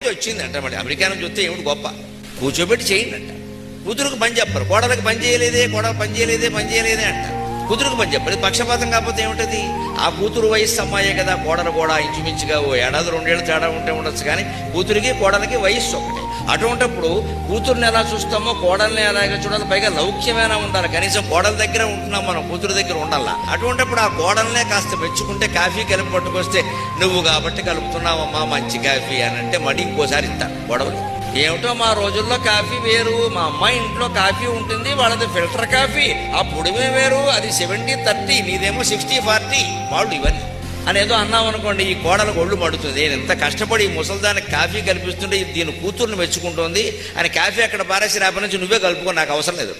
బుద్ధి వచ్చిందంట. మరి అమెరికా నుంచి వస్తే ఏమిటి గొప్ప, కూర్చోబెట్టి చేయండి అంట. కూతురుకు పని చెప్పరు, కోడలకు పని చేయలేదే, కోడలు పని చేయలేదే అంట. కూతురుకు పని చెప్పరు. పక్షపాతం కాకపోతే ఏమిటది? ఆ కూతురు వయస్సు అమ్మాయే కదా, కోడలు కూడా ఇంచుమించుగా ఓ ఏడాది 2 ఏళ్ళు తేడా ఉంటే ఉండొచ్చు, కానీ కూతురికి కోడలకి వయస్సు ఒకటే. అటువంటిప్పుడు కూతురుని ఎలా చూస్తామో కోడల్ని ఎలాగే చూడాలి. పైగా లౌక్యమైనా ఉండాలి, కనీసం కోడల దగ్గర ఉంటున్నాం మనం, కూతురు దగ్గర ఉండాలా. అటువంటిప్పుడు ఆ కోడల్నే కాస్త మెచ్చుకుంటే, కాఫీ కలిపి పట్టుకొస్తే నువ్వు కాబట్టి కలుపుతున్నావమ్మా మంచి కాఫీ అని అంటే మడి ఇంకోసారి ఇస్తాను గొడవలు. ఏమిటో మా రోజుల్లో కాఫీ వేరు, మా అమ్మాయి ఇంట్లో కాఫీ ఉంటుంది, వాళ్ళది ఫిల్టర్ కాఫీ, ఆ పొడిమే వేరు, అది 70-30, నీదేమో 60-40 వాళ్ళు ఇవన్నీ అనేదో అన్నాం అనుకోండి, ఈ కోడలకు ఒళ్ళు మడుతుంది. నేను ఎంత కష్టపడి ఈ ముసలిదానికి కాఫీ కల్పిస్తుంటే దీని కూతుర్ని మెచ్చుకుంటోంది అని కాఫీ అక్కడ పారేసి రేపటి నుంచి నువ్వే కలుపుకో, నాకు అవసరం లేదు.